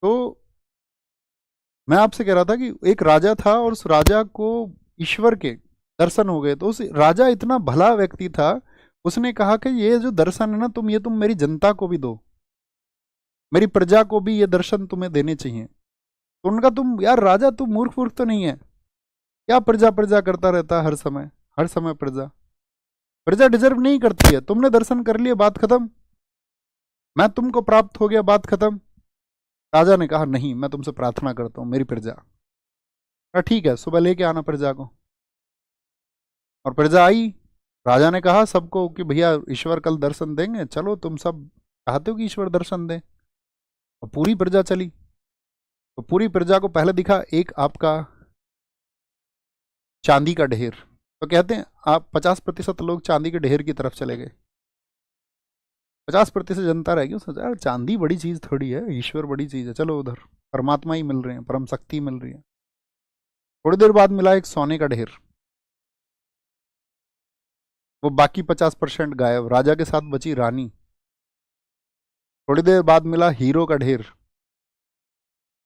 तो मैं आपसे कह रहा था कि एक राजा था और उस राजा को ईश्वर के दर्शन हो गए। तो उस राजा इतना भला व्यक्ति था, उसने कहा कि ये जो दर्शन है ना, तुम मेरी जनता को भी दो, मेरी प्रजा को भी ये दर्शन तुम्हें देने चाहिए। तो उनका, तुम यार राजा, तुम मूर्ख मूर्ख तो नहीं है क्या, प्रजा प्रजा करता रहता है हर समय प्रजा, प्रजा डिजर्व नहीं करती है। तुमने दर्शन कर लिए, बात खत्म, मैं तुमको प्राप्त हो गया, बात खत्म। राजा ने कहा नहीं, मैं तुमसे प्रार्थना करता हूँ मेरी प्रजा। कहा ठीक है, सुबह लेके आना प्रजा को। और प्रजा आई। राजा ने कहा सबको कि भैया ईश्वर कल दर्शन देंगे, चलो तुम सब चाहते हो कि ईश्वर दर्शन दे। और पूरी प्रजा चली। तो पूरी प्रजा को पहले दिखा एक आपका चांदी का ढेर। तो कहते हैं आप 50% लोग चांदी के ढेर की तरफ चले गए, 50% जनता रह गई। सोचा यार चांदी बड़ी चीज थोड़ी है, ईश्वर बड़ी चीज है, चलो उधर परमात्मा ही मिल रहे हैं, परम शक्ति मिल रही है। थोड़ी देर बाद मिला एक सोने का ढेर। वो बाकी 50% गायब, राजा के साथ बची रानी। थोड़ी देर बाद मिला हीरो का ढेर,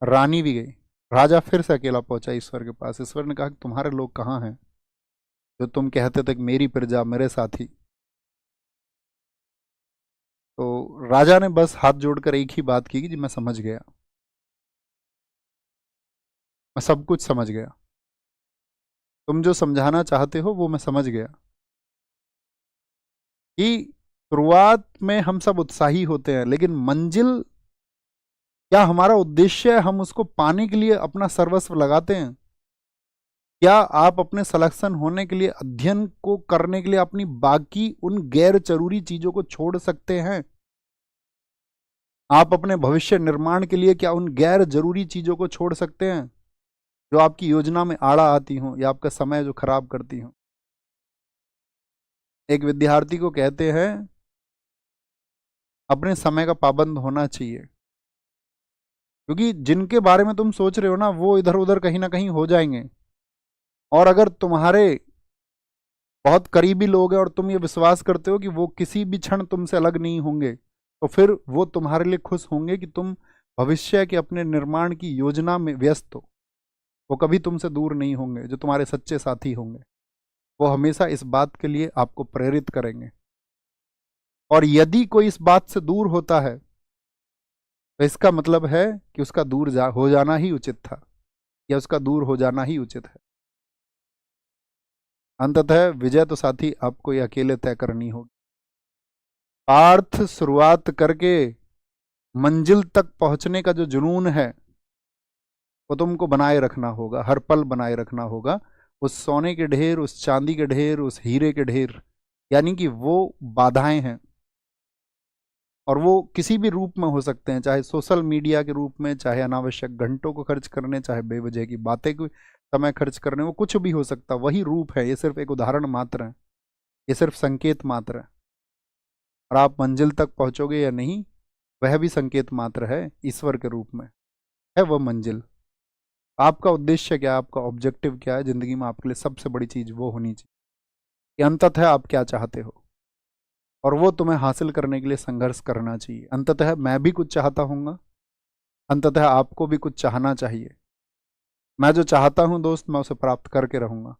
रानी भी गई। राजा फिर से अकेला पहुंचा ईश्वर के पास। ईश्वर ने कहा कि तुम्हारे लोग कहाँ हैं जो तुम कहते थे कि मेरी प्रजा मेरे साथी। तो राजा ने बस हाथ जोड़कर एक ही बात की कि जी मैं समझ गया, मैं सब कुछ समझ गया, तुम जो समझाना चाहते हो वो मैं समझ गया। कि शुरुआत में हम सब उत्साही होते हैं, लेकिन मंजिल, क्या हमारा उद्देश्य है, हम उसको पाने के लिए अपना सर्वस्व लगाते हैं? क्या आप अपने सिलेक्शन होने के लिए, अध्ययन को करने के लिए अपनी बाकी उन गैर जरूरी चीजों को छोड़ सकते हैं? आप अपने भविष्य निर्माण के लिए क्या उन गैर जरूरी चीजों को छोड़ सकते हैं जो आपकी योजना में आड़ा आती हों या आपका समय जो खराब करती हों? एक विद्यार्थी को कहते हैं अपने समय का पाबंद होना चाहिए, क्योंकि जिनके बारे में तुम सोच रहे हो ना, वो इधर उधर कहीं ना कहीं हो जाएंगे। और अगर तुम्हारे बहुत करीबी लोग हैं और तुम ये विश्वास करते हो कि वो किसी भी क्षण तुमसे अलग नहीं होंगे, तो फिर वो तुम्हारे लिए खुश होंगे कि तुम भविष्य के अपने निर्माण की योजना में व्यस्त हो। वो कभी तुमसे दूर नहीं होंगे, जो तुम्हारे सच्चे साथी होंगे वो हमेशा इस बात के लिए आपको प्रेरित करेंगे। और यदि कोई इस बात से दूर होता है तो इसका मतलब है कि उसका हो जाना ही उचित था, या उसका दूर हो जाना ही उचित है। अंततः विजय तो साथी आपको ये अकेले तय करनी होगी। पार्थ, शुरुआत करके मंजिल तक पहुंचने का जो जुनून है वो तुमको बनाए रखना होगा, हर पल बनाए रखना होगा। उस सोने के ढेर, उस चांदी के ढेर, उस हीरे के ढेर, यानी कि वो बाधाएं हैं। और वो किसी भी रूप में हो सकते हैं, चाहे सोशल मीडिया के रूप में, चाहे अनावश्यक घंटों को खर्च करने, चाहे बेवजह की बातें को समय खर्च करने, वो कुछ भी हो सकता, वही रूप है। ये सिर्फ एक उदाहरण मात्र है, ये सिर्फ संकेत मात्र है। और आप मंजिल तक पहुंचोगे या नहीं, वह भी संकेत मात्र है, ईश्वर के रूप में है वह मंजिल। आपका उद्देश्य क्या है, आपका ऑब्जेक्टिव क्या है जिंदगी में? आपके लिए सबसे बड़ी चीज वो होनी चाहिए कि अंततः आप क्या चाहते हो, और वो तुम्हें हासिल करने के लिए संघर्ष करना चाहिए। अंततः मैं भी कुछ चाहता हूँगा, अंततः आपको भी कुछ चाहना चाहिए। मैं जो चाहता हूँ दोस्त, मैं उसे प्राप्त करके रहूँगा,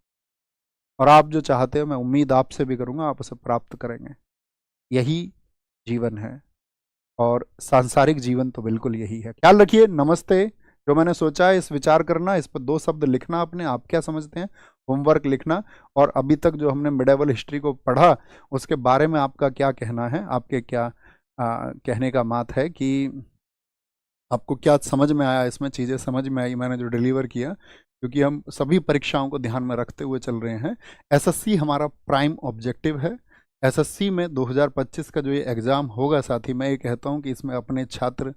और आप जो चाहते हो मैं उम्मीद आपसे भी करूँगा आप उसे प्राप्त करेंगे। यही जीवन है, और सांसारिक जीवन तो बिल्कुल यही है। ख्याल रखिए। नमस्ते। जो मैंने सोचा है इस विचार करना, इस पर 2 शब्द लिखना अपने, आप क्या समझते हैं, होमवर्क लिखना। और अभी तक जो हमने मिडेवल हिस्ट्री को पढ़ा उसके बारे में आपका क्या कहना है, आपके क्या कहने का बात है, कि आपको क्या समझ में आया, इसमें चीज़ें समझ में आई मैंने जो डिलीवर किया। क्योंकि हम सभी परीक्षाओं को ध्यान में रखते हुए चल रहे हैं। एसएससी हमारा प्राइम ऑब्जेक्टिव है। एसएससी में 2025 का जो ये एग्ज़ाम होगा साथी, मैं ये कहता हूँ कि इसमें अपने छात्र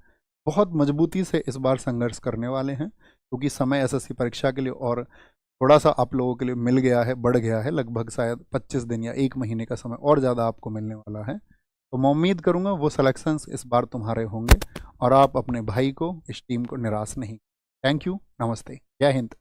बहुत मजबूती से इस बार संघर्ष करने वाले हैं, क्योंकि समय एसएससी परीक्षा के लिए और थोड़ा सा आप लोगों के लिए मिल गया है, बढ़ गया है। लगभग शायद 25 दिन या 1 महीने का समय और ज़्यादा आपको मिलने वाला है। तो मैं उम्मीद करूँगा वो सिलेक्शंस इस बार तुम्हारे होंगे, और आप अपने भाई को, इस टीम को निराश नहीं। Thank you. नमस्ते। जय हिंद।